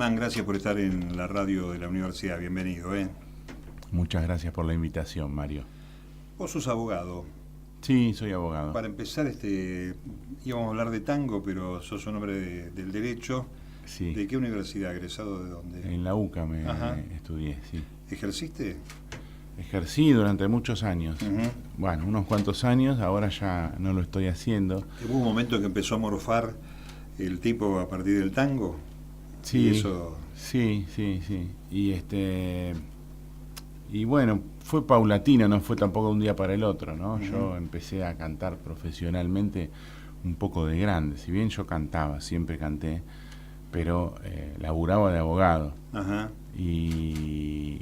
Germán, gracias por estar en la radio de la universidad. Bienvenido. Muchas gracias por la invitación, Mario. Vos sos abogado. Sí, soy abogado. Para empezar, íbamos a hablar de tango, pero sos un hombre del derecho. Sí. ¿De qué universidad? ¿Egresado de dónde? En la UCA me estudié, sí. ¿Ejerciste? Ejercí durante muchos años. Bueno, unos cuantos años, ahora ya no lo estoy haciendo. ¿Hubo un momento que empezó a morfar el tipo a partir del tango? Sí, ¿Y eso? sí. Y bueno, fue paulatino, no fue tampoco de un día para el otro, ¿no? Yo empecé a cantar profesionalmente un poco de grande. Si bien yo cantaba, siempre canté, pero laburaba de abogado. Ajá. Y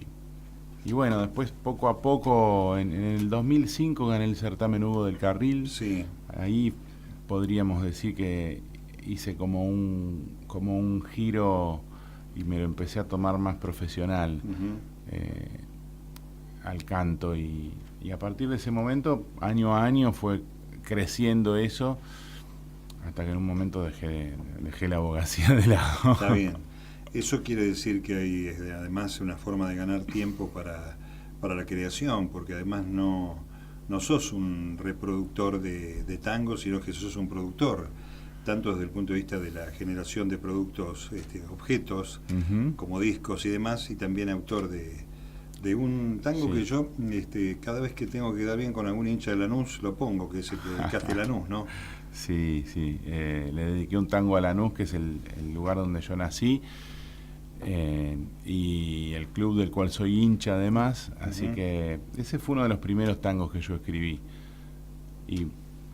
bueno, después poco a poco, en el 2005 gané el certamen Hugo del Carril. Sí. Ahí podríamos decir que hice como un giro y me lo empecé a tomar más profesional al canto. Y a partir de ese momento, año a año, fue creciendo eso, hasta que en un momento dejé la abogacía de lado. Está bien. Eso quiere decir que hay además una forma de ganar tiempo para la creación, porque además no sos un reproductor de tango, sino que sos un productor, tanto desde el punto de vista de la generación de productos, objetos, como discos y demás, y también autor de un tango que yo, cada vez que tengo que quedar bien con algún hincha de Lanús, lo pongo, que es el que dedicaste a Lanús, ¿no? Sí. Le dediqué un tango a Lanús, que es el lugar donde yo nací, y el club del cual soy hincha además, así que ese fue uno de los primeros tangos que yo escribí, y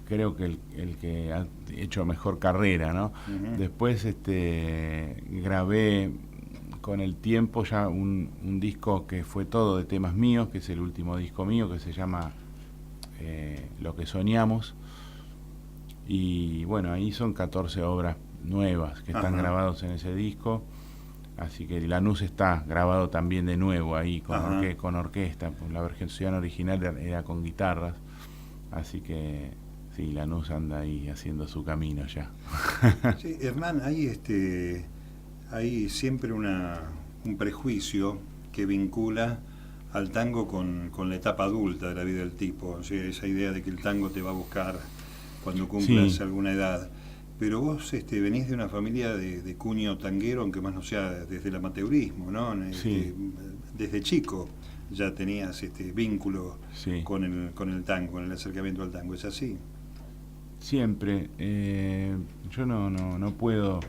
creo que el que ha hecho mejor carrera, ¿no? Después grabé con el tiempo ya un disco que fue todo de temas míos, que es el último disco mío, que se llama Lo que soñamos, y bueno, ahí son 14 obras nuevas que están grabados en ese disco. Así que Lanús está grabado también de nuevo ahí con orquesta. La versión original era con guitarras. Así que sí, Lanús anda ahí haciendo su camino ya. Sí, Hernán, hay siempre un prejuicio que vincula al tango con la etapa adulta de la vida del tipo. O sea, esa idea de que el tango te va a buscar cuando cumplas alguna edad. Pero vos venís de una familia de cuño tanguero, aunque más no sea desde el amateurismo, ¿no? Sí. Desde chico ya tenías vínculo con el tango, con el acercamiento al tango. ¿Es así? Siempre. Yo no puedo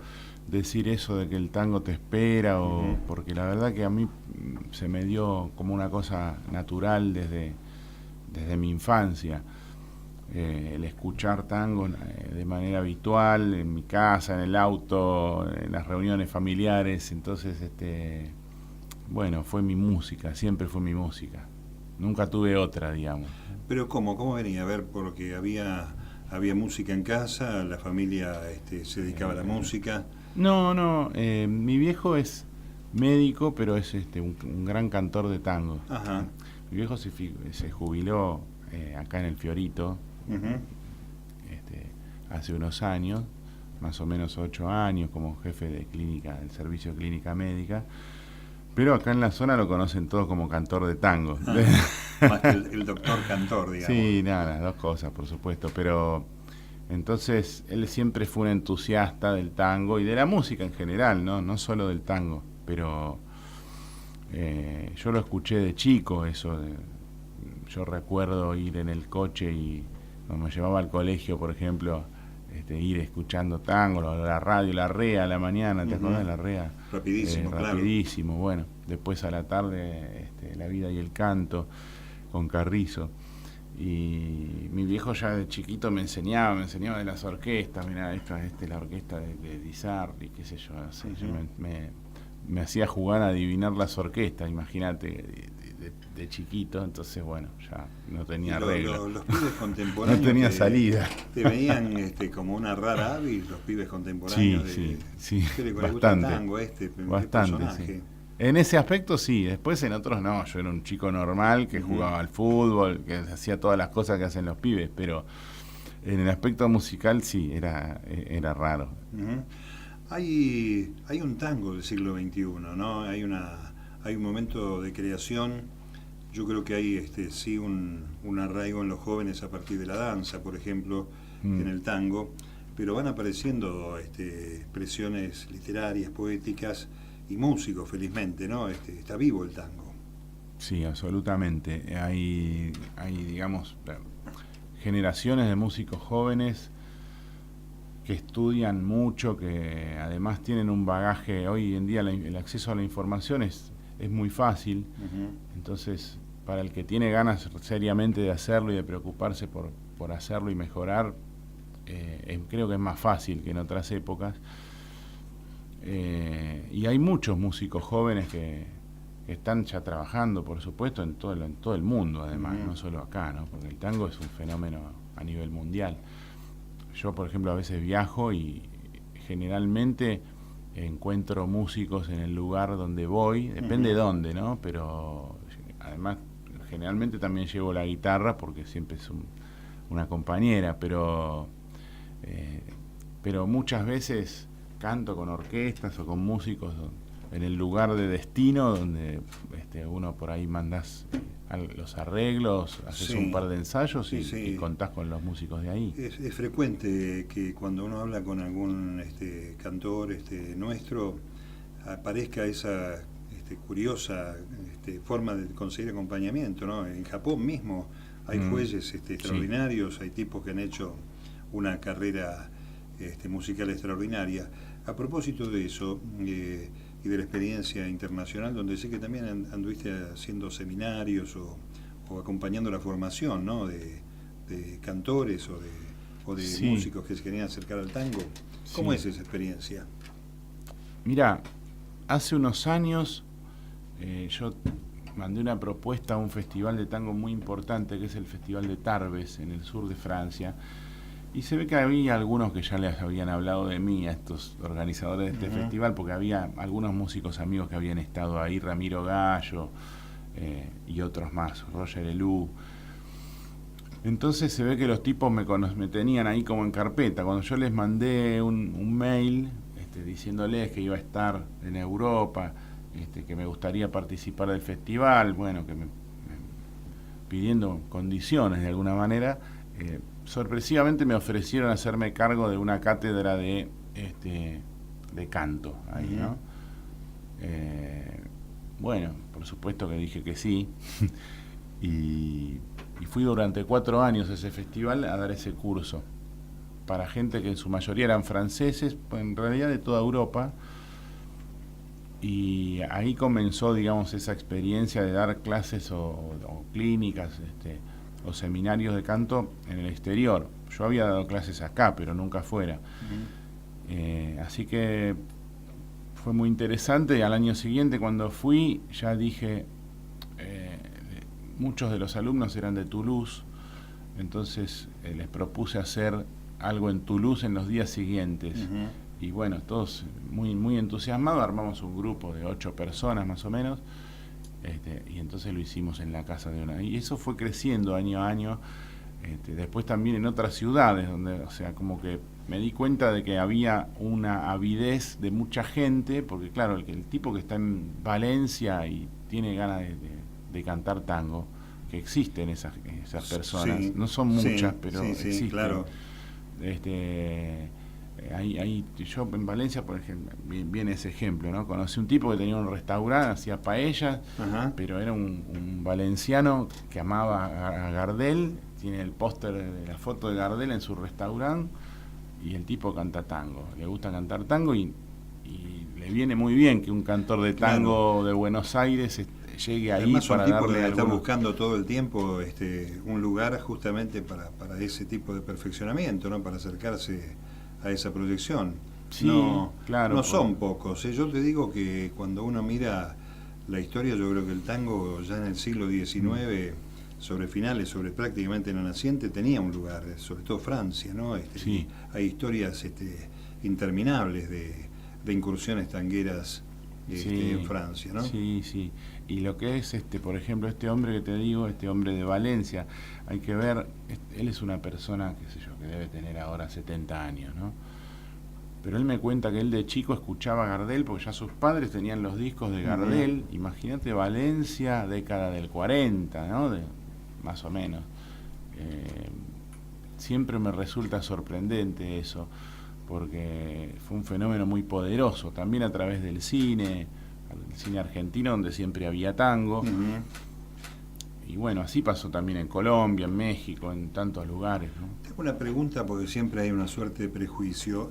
decir eso de que el tango te espera, porque la verdad que a mí se me dio como una cosa natural desde mi infancia. El escuchar tango de manera habitual en mi casa, en el auto, en las reuniones familiares. Entonces bueno, fue mi música, siempre fue mi música, nunca tuve otra, digamos. Pero ¿cómo venía? A ver, porque había música en casa, la familia se dedicaba a la música. No, mi viejo es médico, pero es un gran cantor de tango. Mi viejo se jubiló acá en el Fiorito, hace unos años, más o menos 8 años, como jefe de clínica, del servicio de clínica médica, pero acá en la zona lo conocen todos como cantor de tango. Más que el doctor cantor, digamos. Sí, nada, las dos cosas, por supuesto, pero entonces él siempre fue un entusiasta del tango y de la música en general, no solo del tango, pero yo lo escuché de chico, eso. Yo recuerdo ir en el coche y cuando me llevaba al colegio, por ejemplo, ir escuchando tango, la radio, la REA a la mañana, ¿te acordás de la REA? Rapidísimo, claro. Rapidísimo, bueno, después a la tarde La vida y el canto con Carrizo. Y mi viejo ya de chiquito me enseñaba de las orquestas. Mirá, esta es la orquesta de Di Sarli, qué sé yo, así. Yo me hacía jugar a adivinar las orquestas, imagínate, de chiquito. Entonces bueno, ya no tenía arreglo. Los pibes contemporáneos no tenía salida. Te veían como una rara ave, los pibes contemporáneos. Sí, ¿qué le bastante, gusta el tango bastante, sí. En ese aspecto sí, después en otros no. Yo era un chico normal que jugaba al fútbol, que hacía todas las cosas que hacen los pibes, pero en el aspecto musical sí, era raro. Hay un tango del siglo XXI, ¿no? Hay un momento de creación. Yo creo que hay sí un arraigo en los jóvenes a partir de la danza, por ejemplo, en el tango, pero van apareciendo expresiones literarias, poéticas y músicos, felizmente, ¿no? Está vivo el tango. Sí, absolutamente. Digamos, generaciones de músicos jóvenes que estudian mucho, que además tienen un bagaje. Hoy en día el acceso a la información es muy fácil. Entonces, para el que tiene ganas seriamente de hacerlo y de preocuparse por hacerlo y mejorar, creo que es más fácil que en otras épocas. Y hay muchos músicos jóvenes que están ya trabajando, por supuesto, en todo el mundo, además, no solo acá, ¿no? Porque el tango es un fenómeno a nivel mundial. Yo, por ejemplo, a veces viajo y generalmente encuentro músicos en el lugar donde voy, depende de dónde, ¿no? Pero además, generalmente también llevo la guitarra porque siempre es una compañera, pero muchas veces canto con orquestas o con músicos en el lugar de destino donde uno por ahí mandás los arreglos, haces un par de ensayos y contás con los músicos de ahí. Es frecuente que cuando uno habla con algún cantor nuestro aparezca esa curiosa forma de conseguir acompañamiento, ¿no? En Japón mismo hay fuelles extraordinarios, hay tipos que han hecho una carrera musical extraordinaria. A propósito de eso y de la experiencia internacional, donde sé que también anduviste haciendo seminarios o acompañando la formación, ¿no? de cantores o de músicos que se querían acercar al tango. ¿Cómo es esa experiencia? Mira, hace unos años yo mandé una propuesta a un festival de tango muy importante, que es el Festival de Tarbes, en el sur de Francia, y se ve que había algunos que ya les habían hablado de mí a estos organizadores de este festival, porque había algunos músicos amigos que habían estado ahí, Ramiro Gallo y otros más, Roger Elú. Entonces se ve que los tipos me tenían ahí como en carpeta. Cuando yo les mandé un mail diciéndoles que iba a estar en Europa, que me gustaría participar del festival, bueno, pidiendo condiciones de alguna manera, sorpresivamente me ofrecieron hacerme cargo de una cátedra de canto ahí, ¿no? Bueno, por supuesto que dije que sí y fui durante 4 años a ese festival a dar ese curso para gente que en su mayoría eran franceses, en realidad de toda Europa, y ahí comenzó, digamos, esa experiencia de dar clases o clínicas o seminarios de canto en el exterior. Yo había dado clases acá, pero nunca fuera. Así que fue muy interesante, y al año siguiente cuando fui ya dije, muchos de los alumnos eran de Toulouse, entonces les propuse hacer algo en Toulouse en los días siguientes. Y bueno, todos muy, muy entusiasmados, armamos un grupo de 8 personas más o menos, y entonces lo hicimos en la casa de una. Y eso fue creciendo año a año. Después también en otras ciudades, donde, o sea, como que me di cuenta de que había una avidez de mucha gente, porque claro, el tipo que está en Valencia y tiene ganas de cantar tango, que existen esas personas, no son muchas, pero existen. Claro. Ahí yo en Valencia, por ejemplo, viene ese ejemplo, ¿no? Conocí un tipo que tenía un restaurante, hacía paellas, pero era un valenciano que amaba a Gardel, tiene el póster de la foto de Gardel en su restaurante, y el tipo canta tango, le gusta cantar tango y le viene muy bien que un cantor de tango de Buenos Aires llegue ahí. Además, para darle está buscando todo el tiempo un lugar justamente para ese tipo de perfeccionamiento, ¿no? Para acercarse a esa proyección. Sí, claro. No son pocos. Yo te digo que cuando uno mira la historia, yo creo que el tango ya en el siglo XIX, sobre prácticamente la naciente, tenía un lugar, sobre todo Francia, ¿no? Hay historias interminables de incursiones tangueras en Francia, ¿no? Sí, sí. Y lo que es, por ejemplo, este hombre que te digo, este hombre de Valencia, hay que ver, él es una persona, qué sé yo, que debe tener ahora 70 años, ¿no? pero él me cuenta que él de chico escuchaba Gardel porque ya sus padres tenían los discos de Gardel. Imagínate Valencia, década del 40, ¿no? Más o menos. Siempre me resulta sorprendente eso, porque fue un fenómeno muy poderoso, también a través del cine, el cine argentino, donde siempre había tango. Y bueno, así pasó también en Colombia, en México, en tantos lugares, ¿no? Tengo una pregunta, porque siempre hay una suerte de prejuicio.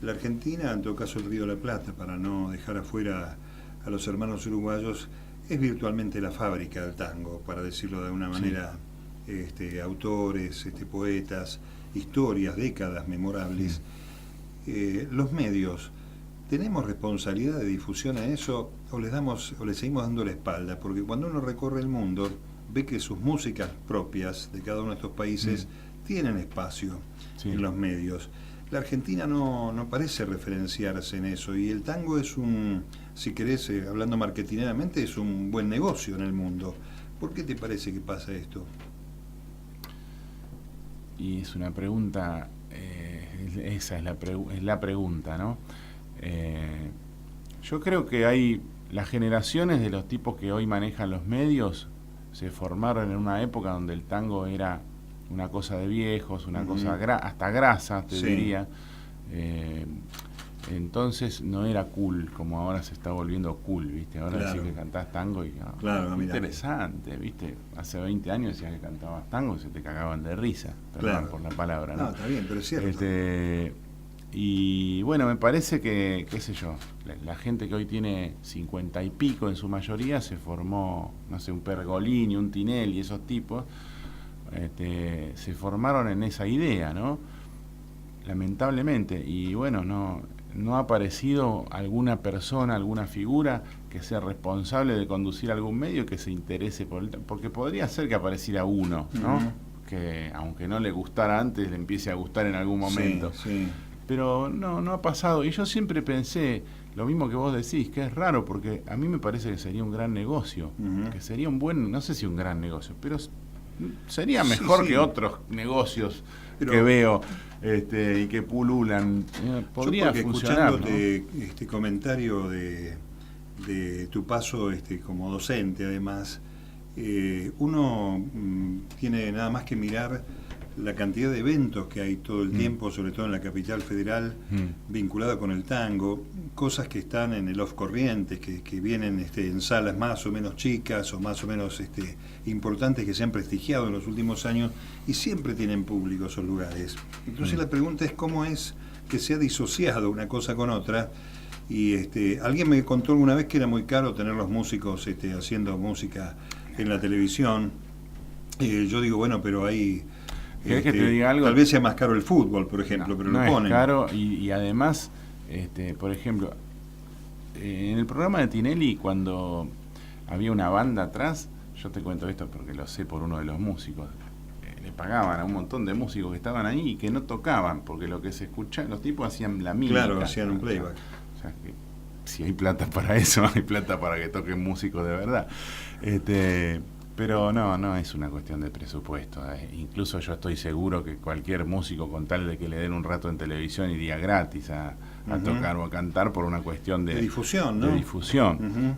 La Argentina, en todo caso el Río de la Plata, para no dejar afuera a los hermanos uruguayos, es virtualmente la fábrica del tango, para decirlo de alguna manera. Autores, poetas, historias, décadas memorables. Los medios, ¿tenemos responsabilidad de difusión a eso o les seguimos dando la espalda? Porque cuando uno recorre el mundo ve que sus músicas propias de cada uno de estos países tienen espacio en los medios. La Argentina no parece referenciarse en eso, y el tango es si querés, hablando marketineramente, es un buen negocio en el mundo. ¿Por qué te parece que pasa esto? Y es una pregunta, esa es la pregunta, ¿no? Yo creo que hay las generaciones de los tipos que hoy manejan los medios se formaron en una época donde el tango era una cosa de viejos, una cosa hasta grasa, te diría. Entonces no era cool como ahora se está volviendo cool, ¿viste? Ahora decís que cantás tango y interesante, ¿viste? Hace 20 años decías que cantabas tango y se te cagaban de risa, perdón por la palabra, ¿no? No, está bien, pero es cierto. Y bueno, me parece que, qué sé yo, la gente que hoy tiene 50 y pico en su mayoría se formó, no sé, un Pergolini, un Tinelli, esos tipos, se formaron en esa idea, ¿no? Lamentablemente. Y bueno, no ha aparecido alguna persona, alguna figura que sea responsable de conducir algún medio que se interese por porque podría ser que apareciera uno, ¿no? Que aunque no le gustara antes, le empiece a gustar en algún momento. Pero no ha pasado. Y yo siempre pensé lo mismo que vos decís, que es raro, porque a mí me parece que sería un gran negocio, que sería un buen, no sé si un gran negocio, pero sería mejor que otros negocios que veo y que pululan. Podría funcionar, escuchándote, ¿no? Este comentario de tu paso como docente, además, uno tiene nada más que mirar la cantidad de eventos que hay todo el tiempo, sobre todo en la capital federal, vinculada con el tango, cosas que están en el off corrientes, que vienen en salas más o menos chicas o más o menos importantes, que se han prestigiado en los últimos años, y siempre tienen público esos lugares. Entonces la pregunta es cómo es que se ha disociado una cosa con otra. Y alguien me contó alguna vez que era muy caro tener los músicos haciendo música en la televisión. Yo digo, bueno, pero hay... ¿Querés que te diga algo? Tal vez sea más caro el fútbol, por ejemplo, pero lo ponen. Es caro y además, por ejemplo, en el programa de Tinelli, cuando había una banda atrás, yo te cuento esto porque lo sé por uno de los músicos, le pagaban a un montón de músicos que estaban ahí y que no tocaban, porque lo que se escuchaba, los tipos hacían la mímica. Claro, hacían un playback. O sea, que si hay plata para eso, hay plata para que toquen músicos de verdad. Pero no es una cuestión de presupuesto. Incluso yo estoy seguro que cualquier músico, con tal de que le den un rato en televisión, iría gratis a tocar o a cantar por una cuestión de difusión, ¿no? De difusión.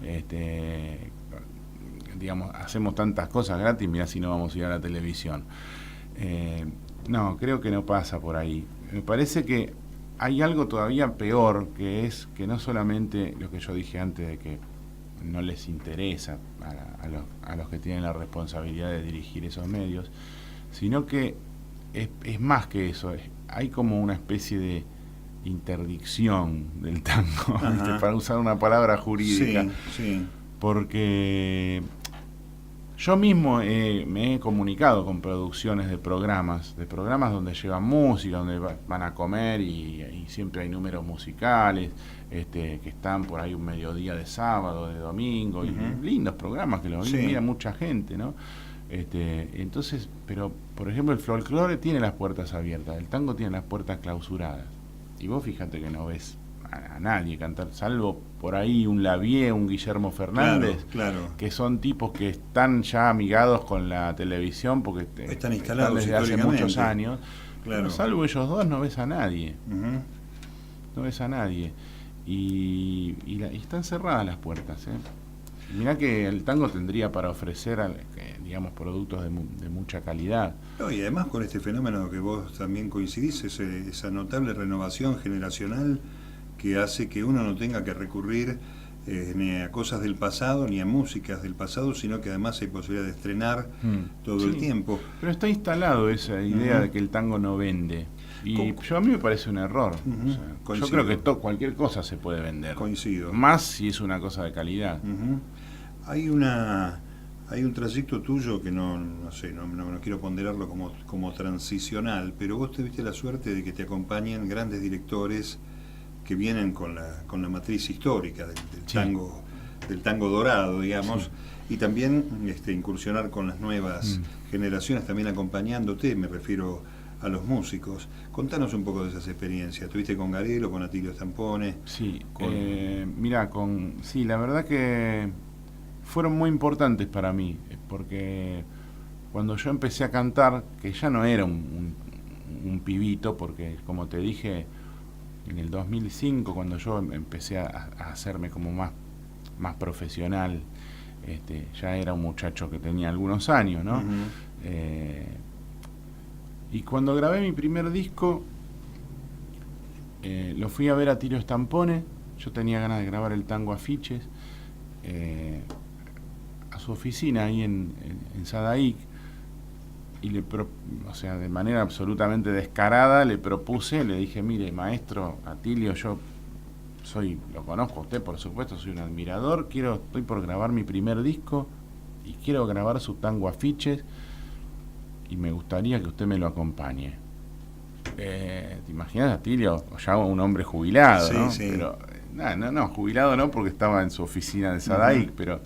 Digamos, hacemos tantas cosas gratis, mirá si no vamos a ir a la televisión. No, creo que no pasa por ahí. Me parece que hay algo todavía peor, que es que no solamente lo que yo dije antes de que no les interesa a los que tienen la responsabilidad de dirigir esos medios, sino que es más que eso, hay como una especie de interdicción del tango, para usar una palabra jurídica, porque yo mismo me he comunicado con producciones de programas donde llevan música, donde van a comer y siempre hay números musicales, que están por ahí un mediodía de sábado, de domingo, y lindos programas que los mira mucha gente, ¿no? Entonces, pero por ejemplo el folclore tiene las puertas abiertas, el tango tiene las puertas clausuradas, y vos fíjate que no ves a nadie cantar, salvo por ahí un Lavie, un Guillermo Fernández, que son tipos que están ya amigados con la televisión porque están instalados desde hace muchos años, pero salvo ellos dos no ves a nadie. no ves a nadie. Y están cerradas las puertas, Mirá que el tango tendría para ofrecer, digamos, productos de mucha calidad. No, y además con este fenómeno que vos también coincidís, esa notable renovación generacional que hace que uno no tenga que recurrir ni a cosas del pasado, ni a músicas del pasado, sino que además hay posibilidad de estrenar todo el tiempo. Pero está instalado esa idea de que el tango no vende. Y a mí me parece un error. O sea, yo creo que cualquier cosa se puede vender. Coincido. Más si es una cosa de calidad. Hay un trayecto tuyo que no quiero ponderarlo como transicional, pero vos tuviste la suerte de que te acompañen grandes directores que vienen con la matriz histórica del tango dorado, digamos, y también incursionar con las nuevas generaciones, también acompañándote, me refiero a los músicos. Contanos un poco de esas experiencias. ¿Tuviste con Garelo, con Atilio Stampone? Sí, mira, la verdad que fueron muy importantes para mí, porque cuando yo empecé a cantar, que ya no era un pibito, porque como te dije, en el 2005, cuando yo empecé a hacerme como más profesional, ya era un muchacho que tenía algunos años, ¿no? Y cuando grabé mi primer disco, lo fui a ver a Atilio Stampone. Yo tenía ganas de grabar el tango Afiches, a su oficina ahí en Sadaic, y de manera absolutamente descarada le dije, mire, maestro Atilio, yo lo conozco a usted, por supuesto, soy un admirador, estoy por grabar mi primer disco y quiero grabar su tango Afiches y me gustaría que usted me lo acompañe. ¿Te imaginas, Atilio? Ya un hombre jubilado, ¿no? Sí. Pero, no, jubilado no, porque estaba en su oficina de Sadaic, pero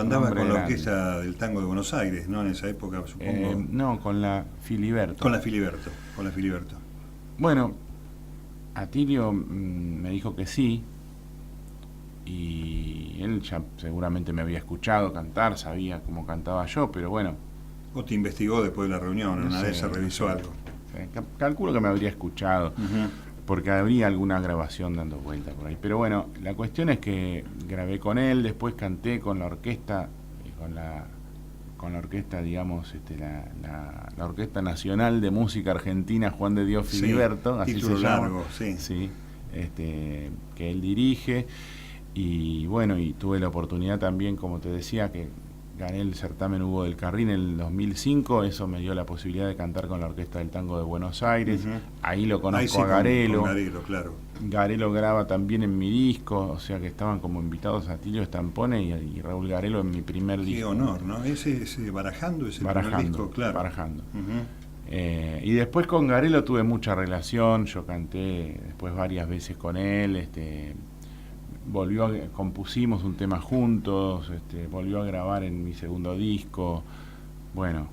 andaba con la orquesta del tango de Buenos Aires, ¿no? En esa época, supongo. No, con la Filiberto. Con la Filiberto. Bueno, Atilio me dijo que sí, y él ya seguramente me había escuchado cantar, sabía cómo cantaba yo, pero bueno. ¿O te investigó después de la reunión? Una vez se revisó algo. Calculo que me habría escuchado. Porque habría alguna grabación dando vuelta por ahí. Pero bueno, la cuestión es que grabé con él, después canté con la orquesta, con la orquesta, digamos, la Orquesta Nacional de Música Argentina Juan de Dios Filiberto, así se llama. Largo, sí, que él dirige. Y bueno, y tuve la oportunidad también, como te decía, que gané el certamen Hugo del Carril en el 2005, eso me dio la posibilidad de cantar con la Orquesta del Tango de Buenos Aires, ahí lo conozco a Garelo. Con Garelo, claro. Garelo graba también en mi disco, o sea que estaban como invitados a Atilio Stampone y Raúl Garelo en mi primer disco. Qué honor, ¿no? Ese Barajando, primer disco, claro. Barajando. Y después con Garelo tuve mucha relación, yo canté después varias veces con él, compusimos un tema juntos, volvió a grabar en mi segundo disco. Bueno,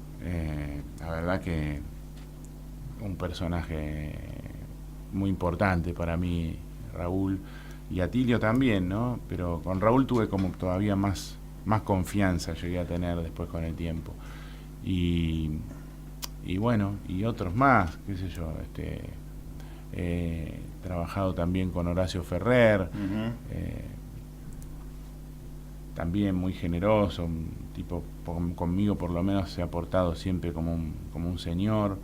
la verdad que un personaje muy importante para mí, Raúl, y Atilio también, ¿no? Pero con Raúl tuve como todavía más confianza, llegué a tener después con el tiempo. Y bueno, y otros más, qué sé yo, trabajado también con Horacio Ferrer, también muy generoso, un tipo, conmigo por lo menos se ha portado siempre como un señor.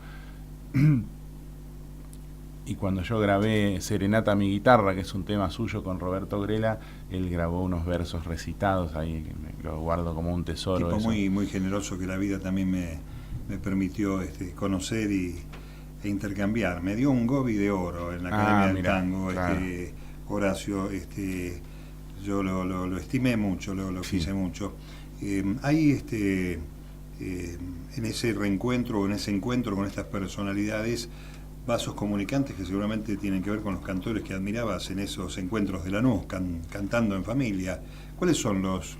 Y cuando yo grabé Serenata a mi guitarra, que es un tema suyo con Roberto Grela, él grabó unos versos recitados ahí, que lo guardo como un tesoro. Tipo muy, muy generoso, que la vida también me permitió conocer e intercambiar. Me dio un Gobi de oro en la Academia del Tango, claro. Horacio, yo lo estimé mucho, lo quise mucho. Hay en ese reencuentro o en ese encuentro con estas personalidades, vasos comunicantes que seguramente tienen que ver con los cantores que admirabas en esos encuentros de Lanús, cantando en familia. ¿Cuáles son los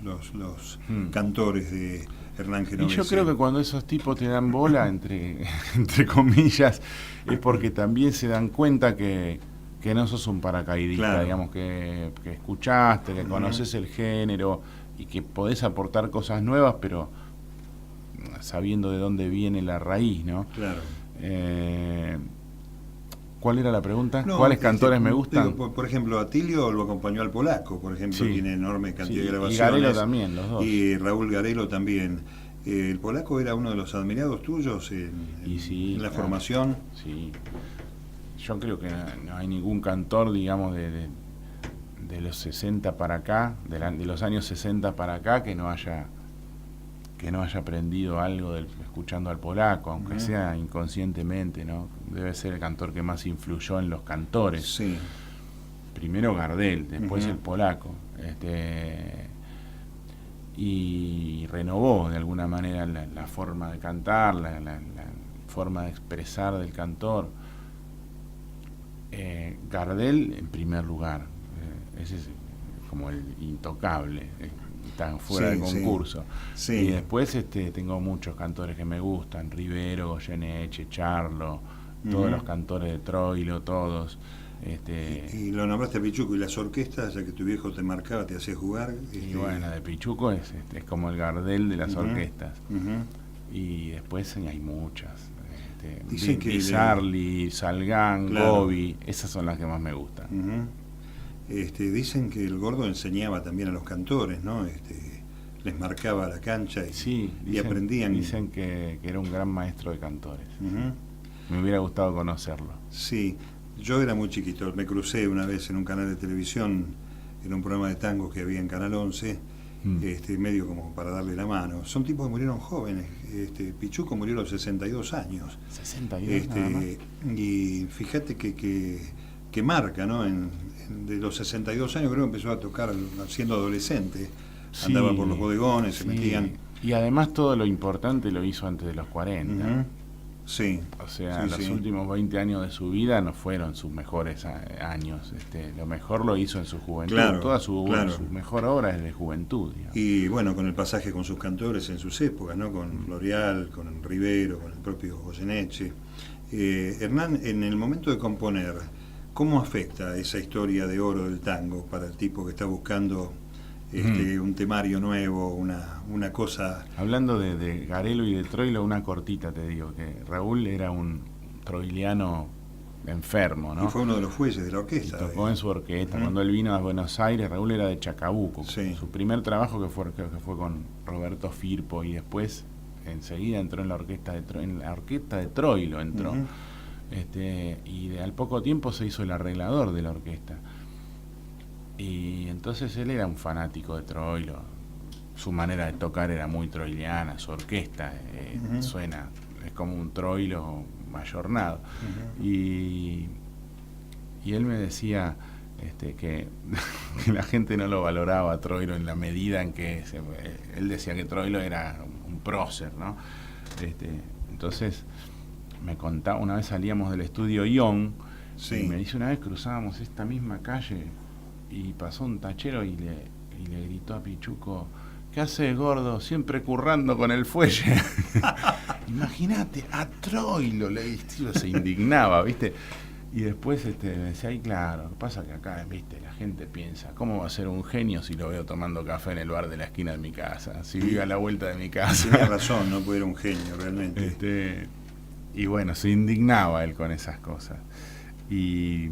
cantores de Hernán Genovese? Y yo creo que cuando esos tipos te dan bola, entre comillas, es porque también se dan cuenta que no sos un paracaidista, claro. Digamos, que escuchaste, que conoces el género y que podés aportar cosas nuevas, pero sabiendo de dónde viene la raíz, ¿no? Claro. ¿Cuál era la pregunta? No, ¿Cuáles cantores me gustan? Digo, por ejemplo, Atilio lo acompañó al polaco, por ejemplo, Sí. tiene enorme cantidad Sí, de grabaciones. y Garelo también, los dos. Y Raúl Garelo también. El polaco era uno de los admirados tuyos Sí, en la claro. formación. Sí. Yo creo que no hay ningún cantor, digamos, de los 60 para acá, de los años 60 para acá, que no haya aprendido algo escuchando al polaco, aunque sea inconscientemente, ¿no? Debe ser el cantor que más influyó en los cantores. Sí. Primero Gardel, después el polaco. Y renovó de alguna manera la forma de cantar, la forma de expresar del cantor. Gardel en primer lugar, ese es como el intocable, está fuera de concurso. Sí. Y después tengo muchos cantores que me gustan, Rivero, Goyeneche, Charlo, todos los cantores de Troilo, todos. Y lo nombraste a Pichuco, y las orquestas, ya que tu viejo te marcaba, te hacía jugar. Y bueno, de Pichuco es como el Gardel de las orquestas. Y después hay muchas. Dicen que Bizarli, Salgán, claro. Gobi, esas son las que más me gustan. Dicen que el Gordo enseñaba también a los cantores, ¿no? Les marcaba la cancha y aprendían. Dicen que era un gran maestro de cantores. Me hubiera gustado conocerlo. Sí, yo era muy chiquito, me crucé una vez en un canal de televisión, en un programa de tango que había en Canal 11, medio como para darle la mano. Son tipos que murieron jóvenes. Pichuco murió a los 62 años. 62 nada más. Y fíjate que marca, ¿no? De los 62 años creo que empezó a tocar siendo adolescente. Sí, andaba por los bodegones, se metían. Y además todo lo importante lo hizo antes de los 40. Sí. O sea, sí, los sí. últimos 20 años de su vida no fueron sus mejores años. Lo mejor lo hizo en su juventud. Claro, Toda su claro. Mejor obra es de juventud, digamos. Y bueno, con el pasaje con sus cantores en sus épocas, ¿no? Con L'Oreal, con Rivero, con el propio Goyeneche. Hernán, en el momento de componer, ¿cómo afecta esa historia de oro del tango para el tipo que está buscando un temario nuevo, una cosa? Hablando de Garelo y de Troilo, una cortita te digo, que Raúl era un troiliano enfermo, ¿no? Y fue uno de los fuelles de la orquesta. Y tocó en su orquesta. Cuando él vino a Buenos Aires, Raúl era de Chacabuco. Sí. Su primer trabajo que fue con Roberto Firpo, y después enseguida entró en la orquesta de Troilo entró. Y al poco tiempo se hizo el arreglador de la orquesta. Y entonces él era un fanático de Troilo. Su manera de tocar era muy troiliana, su orquesta suena, es como un Troilo mayornado. Y él me decía que la gente no lo valoraba a Troilo en la medida en que él decía que Troilo era un prócer, ¿no? Entonces me contaba, una vez salíamos del estudio Ion, y me dice, una vez cruzábamos esta misma calle y pasó un tachero y le gritó a Pichuco: ¿qué haces, gordo? Siempre currando con el fuelle. Imagínate, a Troilo, se indignaba, ¿viste? Y después me decía, ay, claro, lo que pasa que acá, ¿viste? La gente piensa, ¿cómo va a ser un genio si lo veo tomando café en el bar de la esquina de mi casa? Si vive a la vuelta de mi casa. Tenía razón, no puede ser un genio realmente. Y bueno, se indignaba él con esas cosas. Y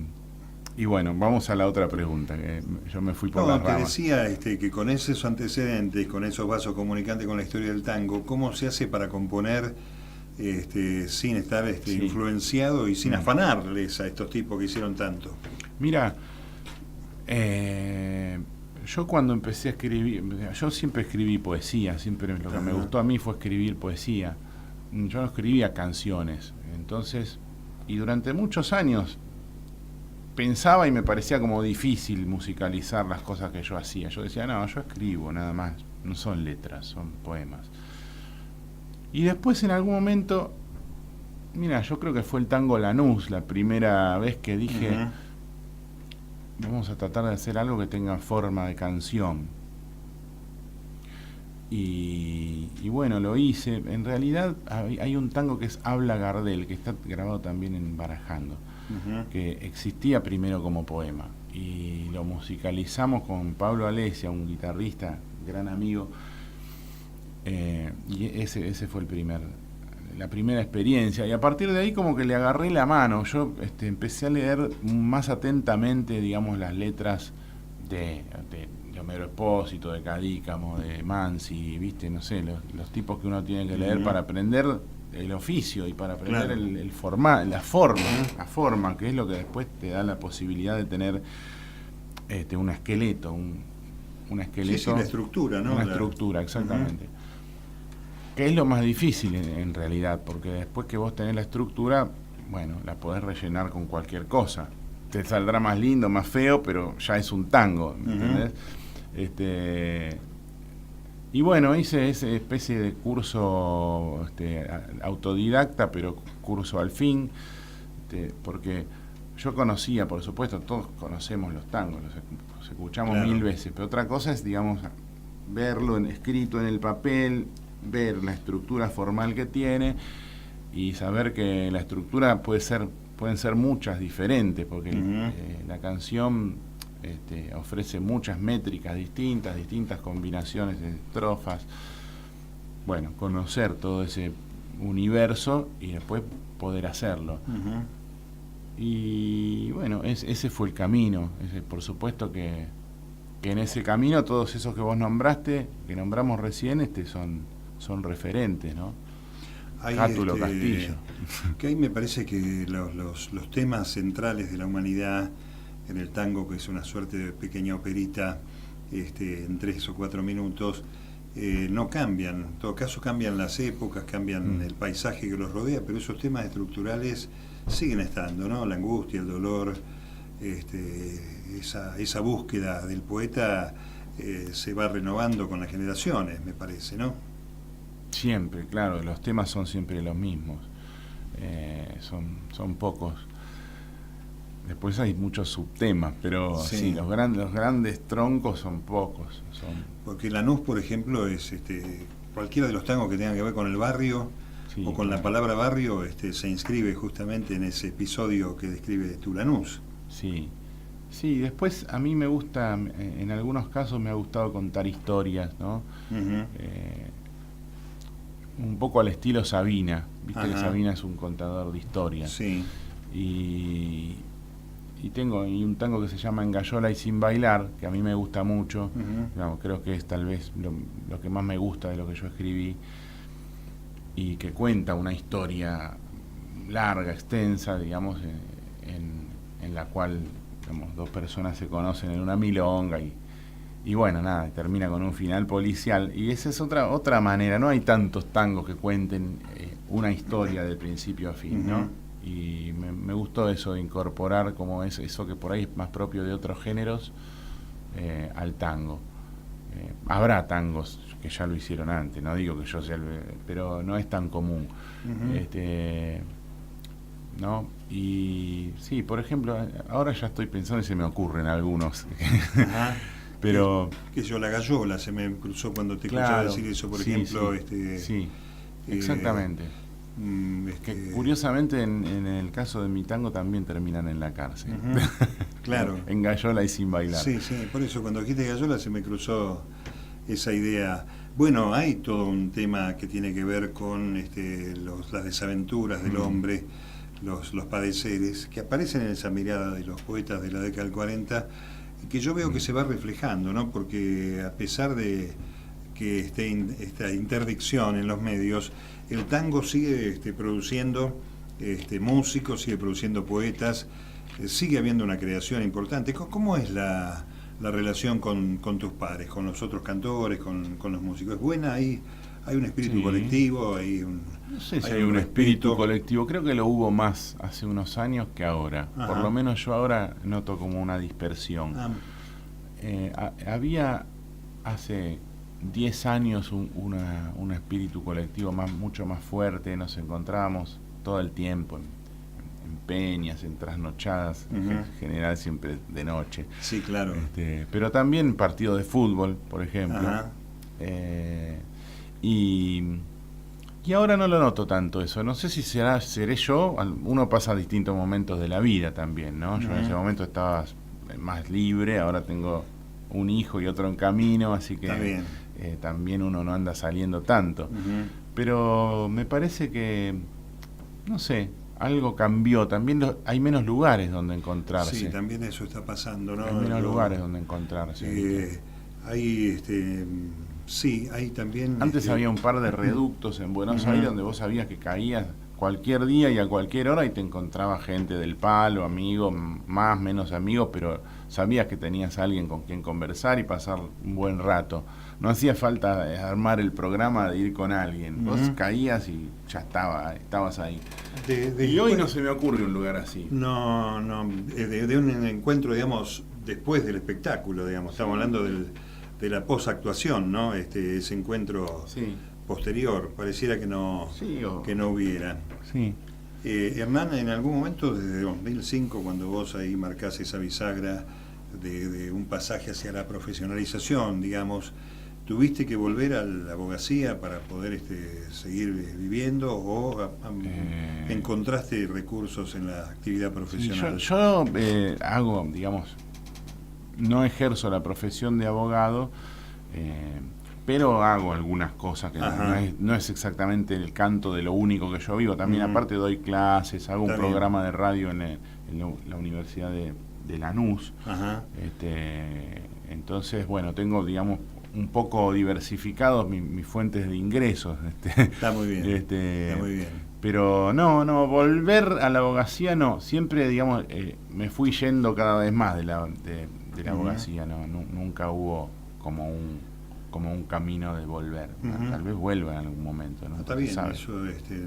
bueno, vamos a la otra pregunta, que yo me fui por las ramas. Te decía que con esos antecedentes, con esos vasos comunicantes con la historia del tango, ¿cómo se hace para componer sin estar influenciado y sin afanarles a estos tipos que hicieron tanto? Mira, yo cuando empecé a escribir, yo siempre escribí poesía, siempre lo que me gustó a mí fue escribir poesía. Yo no escribía canciones, entonces, y durante muchos años pensaba y me parecía como difícil musicalizar las cosas que yo hacía. Yo decía, no, yo escribo nada más, no son letras, son poemas. Y después en algún momento, mira, yo creo que fue el tango Lanús la primera vez que dije, vamos a tratar de hacer algo que tenga forma de canción. Y bueno, lo hice. En realidad hay un tango que es Habla Gardel, que está grabado también en Barajando, que existía primero como poema, y lo musicalizamos con Pablo Alesia, un guitarrista, gran amigo, y ese fue la primera experiencia, y a partir de ahí como que le agarré la mano. Yo empecé a leer más atentamente, digamos, las letras de Homero Expósito, de Cadícamo, de Mansi, viste, no sé, los tipos que uno tiene que leer para aprender el oficio y para aprender la forma, que es lo que después te da la posibilidad de tener un esqueleto, un esqueleto. Sí, la estructura, ¿no? Una estructura, exactamente. Que es lo más difícil en realidad, porque después que vos tenés la estructura, bueno, la podés rellenar con cualquier cosa. Te saldrá más lindo, más feo, pero ya es un tango, ¿me entendés? Y bueno, hice esa especie de curso autodidacta, pero curso al fin, porque yo conocía, por supuesto, todos conocemos los tangos, los escuchamos mil veces, pero otra cosa es, digamos, verlo escrito en el papel, ver la estructura formal que tiene y saber que la estructura pueden ser muchas diferentes, porque la canción ofrece muchas métricas distintas combinaciones de estrofas. Bueno, conocer todo ese universo y después poder hacerlo. Y bueno, ese fue el camino. Por supuesto que en ese camino todos esos que vos nombraste, que nombramos recién, son referentes, ¿no? Cátulo Castillo. Que ahí me parece que los temas centrales de la humanidad en el tango, que es una suerte de pequeña operita en 3 o 4 minutos, no cambian. En todo caso cambian las épocas, cambian el paisaje que los rodea, pero esos temas estructurales siguen estando, ¿no? La angustia, el dolor, esa búsqueda del poeta se va renovando con las generaciones, me parece, ¿no? Siempre, claro, los temas son siempre los mismos, son pocos. Después hay muchos subtemas, pero sí, los grandes troncos son pocos. Porque Lanús, por ejemplo, es cualquiera de los tangos que tengan que ver con el barrio o con la palabra barrio se inscribe justamente en ese episodio que describe tu Lanús. Sí, después a mí me gusta, en algunos casos me ha gustado contar historias, ¿no? Un poco al estilo Sabina, viste que Sabina es un contador de historias. Sí. Y tengo un tango que se llama En Gallola y Sin Bailar, que a mí me gusta mucho. Digamos, creo que es tal vez lo que más me gusta de lo que yo escribí, y que cuenta una historia larga, extensa, digamos, en la cual, digamos, dos personas se conocen en una milonga y bueno, nada, termina con un final policial. Y esa es otra manera. No hay tantos tangos que cuenten una historia de principio a fin, ¿no? Y me gustó eso de incorporar como eso que por ahí es más propio de otros géneros al tango. Habrá tangos que ya lo hicieron antes, no digo que yo sea pero no es tan común. ¿No? Y sí, por ejemplo, ahora ya estoy pensando y se me ocurren algunos. Pero que yo la gallola se me cruzó cuando te escuchaba decir eso, por ejemplo. Sí, exactamente. Que curiosamente en el caso de mi tango también terminan en la cárcel. Claro. En Gallola y Sin Bailar. Sí, por eso cuando dijiste Gallola se me cruzó esa idea. Bueno, hay todo un tema que tiene que ver con las desaventuras del hombre, los padeceres, que aparecen en esa mirada de los poetas de la década del 40, y que yo veo que se va reflejando, ¿no? Porque a pesar de que esta interdicción en los medios, el tango sigue produciendo músicos, sigue produciendo poetas, sigue habiendo una creación importante. ¿Cómo es la relación con tus pares, con los otros cantores, con los músicos? ¿Es buena? ¿Hay un espíritu colectivo? No sé si hay un espíritu colectivo. Creo que lo hubo más hace unos años que ahora. Por lo menos yo ahora noto como una dispersión. Había hace 10 años un espíritu colectivo mucho más fuerte. Nos encontrábamos todo el tiempo en peñas, en trasnochadas, en general siempre de noche. Sí, claro. Pero también partidos de fútbol, por ejemplo. Y ahora no lo noto tanto eso. No sé si seré yo. Uno pasa distintos momentos de la vida también, ¿no? Yo en ese momento estaba más libre, ahora tengo un hijo y otro en camino, así que también uno no anda saliendo tanto. pero me parece que, no sé, algo cambió. También hay menos lugares donde encontrarse. Sí, también eso está pasando, ¿no? Hay menos lugares donde encontrarse. Hay, sí, hay también... Antes había un par de reductos en Buenos Aires donde vos sabías que caías cualquier día y a cualquier hora y te encontraba gente del palo, amigos, más, menos amigos, pero sabías que tenías a alguien con quien conversar y pasar un buen rato. No hacía falta armar el programa de ir con alguien. Vos caías y ya estabas ahí. Y hoy no se me ocurre un lugar así. No, de un encuentro, digamos, después del espectáculo, digamos. Estamos hablando de la posactuación, ¿no? Ese encuentro posterior. Pareciera que no hubiera. Sí. Hernán, en algún momento, desde 2005, cuando vos ahí marcás esa bisagra de un pasaje hacia la profesionalización, digamos, ¿tuviste que volver a la abogacía para poder seguir viviendo o encontraste recursos en la actividad profesional? Sí, yo hago, digamos, no ejerzo la profesión de abogado, pero hago algunas cosas que no es exactamente el canto de lo único que yo vivo. También aparte doy clases, hago un programa de radio en la Universidad de Lanús. Entonces, bueno, tengo, digamos, un poco diversificados mis fuentes de ingresos. Está muy bien. Está muy bien. Pero no, volver a la abogacía no. Siempre, digamos, me fui yendo cada vez más de la abogacía. Nunca hubo como un camino de volver. Tal vez vuelva en algún momento. ¿No? Está bien, eso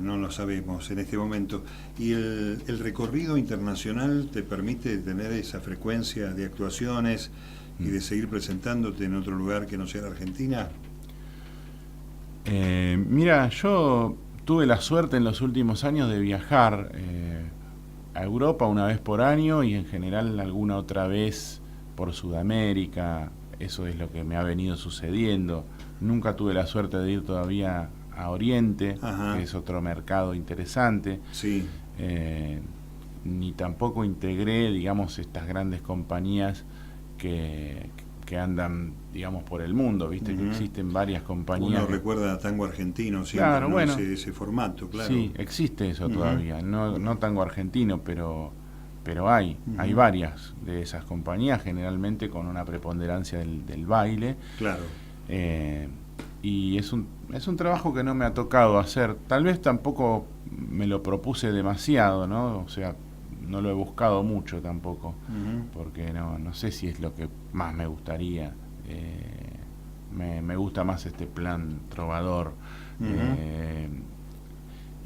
no lo sabemos en este momento. ¿Y el recorrido internacional te permite tener esa frecuencia de actuaciones y de seguir presentándote en otro lugar que no sea la Argentina? Mira, yo tuve la suerte en los últimos años de viajar a Europa una vez por año y en general alguna otra vez por Sudamérica. Eso es lo que me ha venido sucediendo. Nunca tuve la suerte de ir todavía a Oriente, que es otro mercado interesante. Sí. Ni tampoco integré, digamos, estas grandes compañías que andan, digamos, por el mundo, ¿viste? Que existen varias compañías. Uno recuerda a Tango Argentino siempre, claro, ¿no? Bueno, ese formato, claro. Sí, existe eso todavía. No Tango Argentino, pero hay varias de esas compañías, generalmente con una preponderancia del baile. Claro. Y es un trabajo que no me ha tocado hacer. Tal vez tampoco me lo propuse demasiado, ¿no? O sea, no lo he buscado mucho tampoco, porque no sé si es lo que más me gustaría. Me gusta más este plan trovador.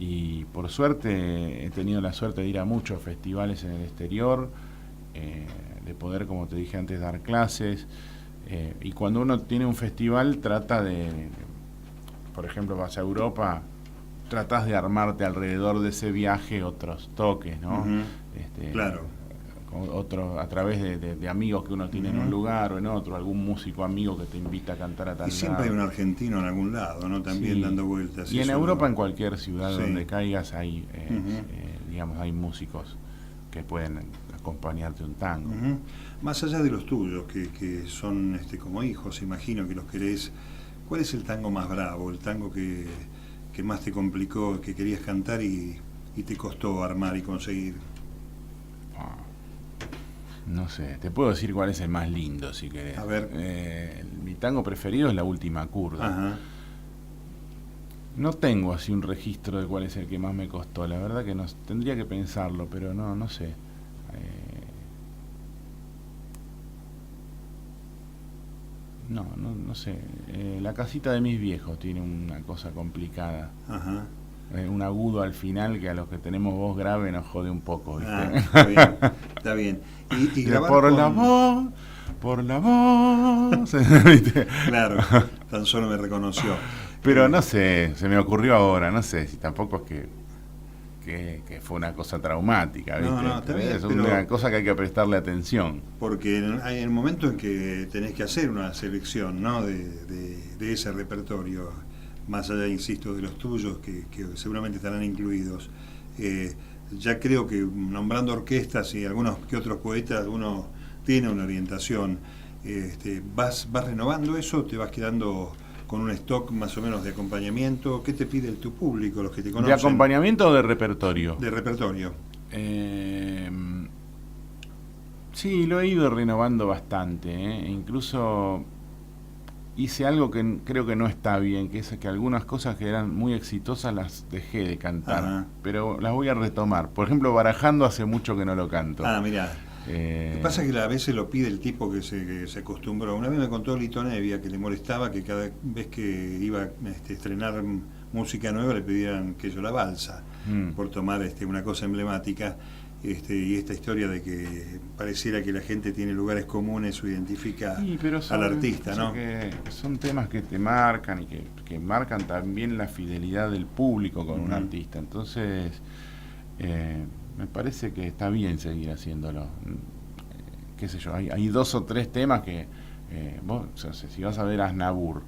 Y por suerte he tenido la suerte de ir a muchos festivales en el exterior, de poder, como te dije antes, dar clases. Y cuando uno tiene un festival trata por ejemplo, vas a Europa, tratás de armarte alrededor de ese viaje otros toques, ¿no? Claro. A través de amigos que uno tiene en un lugar o en otro, algún músico amigo que te invita a cantar a tal lado. Y siempre hay un argentino en algún lado, ¿no? También dando vueltas. Y en Europa, en cualquier ciudad donde caigas, hay digamos, hay músicos que pueden acompañarte un tango. Más allá de los tuyos, que son como hijos, imagino que los querés, ¿cuál es el tango más bravo, el tango que más te complicó, que querías cantar y te costó armar y conseguir? No sé, te puedo decir cuál es el más lindo, si querés. A ver. Mi tango preferido es La Última Curda. No tengo así un registro de cuál es el que más me costó. La verdad que tendría que pensarlo, pero no sé. No sé. La casita de mis viejos tiene una cosa complicada. Un agudo al final que a los que tenemos voz grave nos jode un poco, ¿viste? Está bien. Y por la voz, ¿viste? Claro, tan solo me reconoció. Pero no sé, se me ocurrió ahora, no sé, si tampoco es que fue una cosa traumática, ¿viste? Está bien, es una cosa que hay que prestarle atención. Porque hay el momento en que tenés que hacer una selección, ¿no? de ese repertorio, más allá, insisto, de los tuyos, que seguramente estarán incluidos. Ya creo que nombrando orquestas y algunos que otros poetas, uno tiene una orientación. ¿Vas renovando eso? ¿Te vas quedando con un stock más o menos de acompañamiento. ¿Qué te pide tu público, los que te conocen? ¿De acompañamiento o de repertorio? De repertorio. Sí, lo he ido renovando bastante, ¿eh? Incluso hice algo que creo que no está bien, que es que algunas cosas que eran muy exitosas las dejé de cantar. Ajá. Pero las voy a retomar. Por ejemplo, Barajando hace mucho que no lo canto. Mirá. Lo que pasa es que a veces lo pide el tipo que se acostumbró. Una vez me contó Lito Nevia que le molestaba que cada vez que iba a estrenar música nueva le pidieran que yo la balsa, por tomar una cosa emblemática. Y esta historia de que pareciera que la gente tiene lugares comunes o identifica al artista, ¿no? Que son temas que te marcan y que marcan también la fidelidad del público con un artista. Entonces, me parece que está bien seguir haciéndolo. Qué sé yo, hay 2 o 3 temas que vos, o sea, si vas a ver a Aznavour,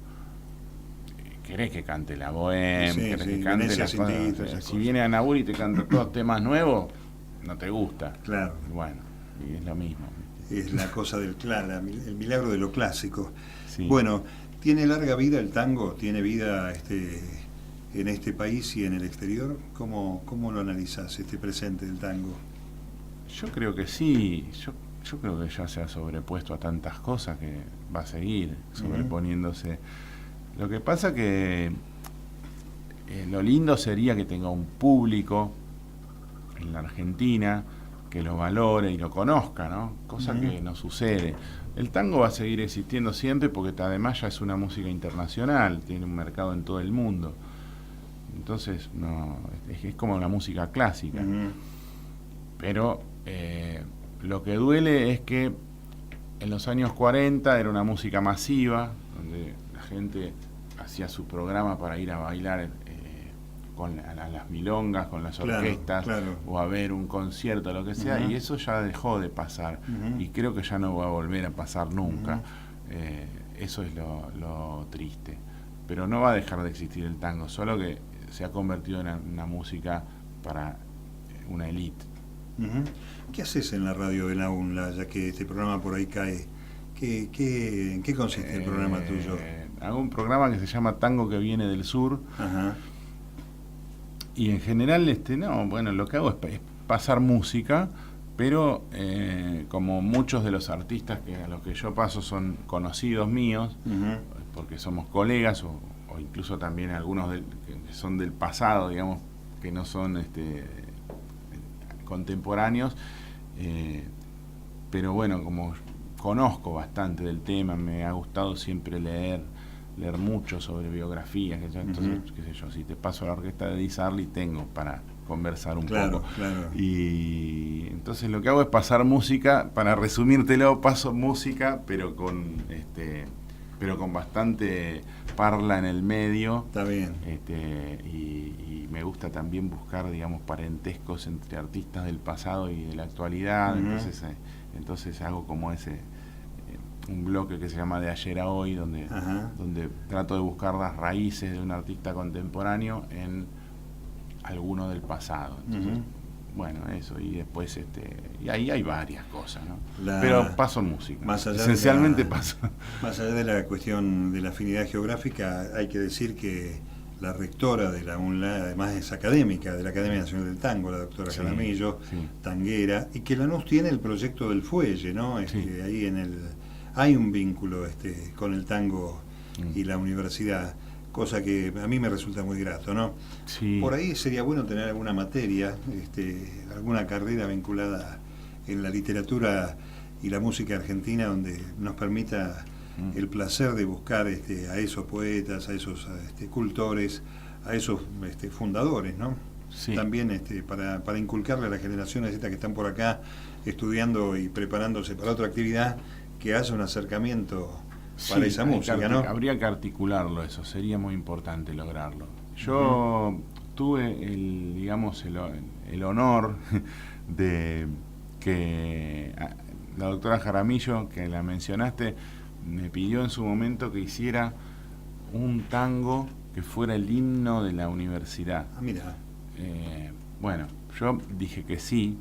querés que cante la Bohème, querés que cante las cosas. Si viene Aznavour y te canta todos temas nuevos, no te gusta. Claro. Bueno, y es lo mismo. Es la cosa del el milagro de lo clásico. Sí. Bueno, ¿tiene larga vida el tango? ¿Tiene vida en este país y en el exterior? ¿Cómo lo analizás, este presente del tango? Yo creo que sí. Yo creo que ya se ha sobrepuesto a tantas cosas que va a seguir sobreponiéndose. Lo que pasa que lo lindo sería que tenga un público en la Argentina que lo valore y lo conozca, ¿no? Cosa que no sucede. El tango va a seguir existiendo siempre porque además ya es una música internacional, tiene un mercado en todo el mundo. Entonces, no, es como la música clásica. Pero lo que duele es que en los años 40 era una música masiva, donde la gente hacía su programa para ir a bailar a las milongas, con las orquestas, o a ver un concierto, lo que sea, y eso ya dejó de pasar, y creo que ya no va a volver a pasar nunca. Eso es lo triste. Pero no va a dejar de existir el tango, solo que se ha convertido en una música para una élite. ¿Qué haces en la radio de la UNLA, ya que este programa por ahí cae? ¿En qué consiste el programa tuyo? Hago un programa que se llama Tango que viene del sur. Y en general, lo que hago es pasar música, pero como muchos de los artistas a los que yo paso son conocidos míos, porque somos colegas, o incluso también algunos que son del pasado, digamos, que no son contemporáneos, pero bueno, como conozco bastante del tema, me ha gustado siempre leer mucho sobre biografías, entonces, qué sé yo, si te paso a la orquesta de Di Sarli tengo para conversar un poco. Y entonces lo que hago es pasar música, para resumírtelo, paso música, pero con bastante parla en el medio. Está bien. Y me gusta también buscar, digamos, parentescos entre artistas del pasado y de la actualidad. Entonces hago como un bloque que se llama De Ayer a Hoy, donde trato de buscar las raíces de un artista contemporáneo en alguno del pasado. Entonces, bueno, eso, y después y ahí hay varias cosas, ¿no? Pero paso música, esencialmente paso. Más allá de la cuestión de la afinidad geográfica, hay que decir que la rectora de la UNLA además es académica de la Academia Nacional del Tango, la doctora Jaramillo, tanguera, y que Lanús tiene el proyecto del Fuelle, ¿no? Ahí hay un vínculo con el tango y la universidad, cosa que a mí me resulta muy grato, ¿no? Por ahí sería bueno tener alguna materia, alguna carrera vinculada en la literatura y la música argentina, donde nos permita el placer de buscar a esos poetas, a esos cultores, a esos fundadores, ¿no? También para inculcarle a las generaciones estas que están por acá estudiando y preparándose para otra actividad, que haya un acercamiento para esa música, ¿no? Habría que articularlo, eso sería muy importante lograrlo. Yo tuve el honor de que la doctora Jaramillo, que la mencionaste, me pidió en su momento que hiciera un tango que fuera el himno de la universidad. Mira. Bueno, yo dije que sí,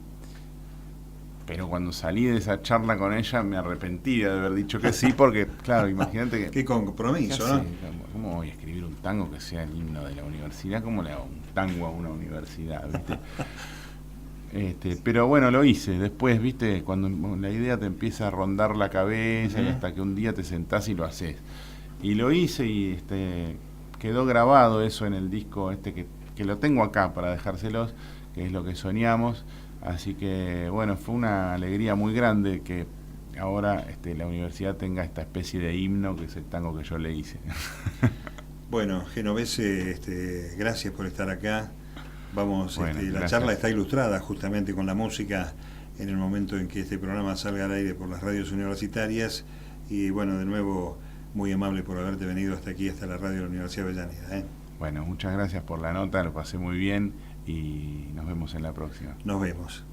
pero cuando salí de esa charla con ella me arrepentí de haber dicho que sí, porque claro, imagínate que... Qué compromiso, ¿no? ¿Cómo voy a escribir un tango que sea el himno de la universidad? ¿Cómo le hago un tango a una universidad? ¿Viste? Pero bueno, lo hice. Después, viste, cuando la idea te empieza a rondar la cabeza y hasta que un día te sentás y lo haces. Y lo hice y quedó grabado eso en el disco que lo tengo acá para dejárselos, que es Lo que soñamos. Así que bueno, fue una alegría muy grande que ahora la universidad tenga esta especie de himno que es el tango que yo le hice. Bueno, Genovese, gracias por estar acá. Vamos, Bueno, la gracias. charla está ilustrada justamente con la música en el momento en que este programa salga al aire por las radios universitarias. Y bueno, de nuevo, muy amable por haberte venido hasta aquí, hasta la radio de la Universidad de Avellaneda. Bueno, muchas gracias por la nota, lo pasé muy bien y nos vemos en la próxima. Nos vemos.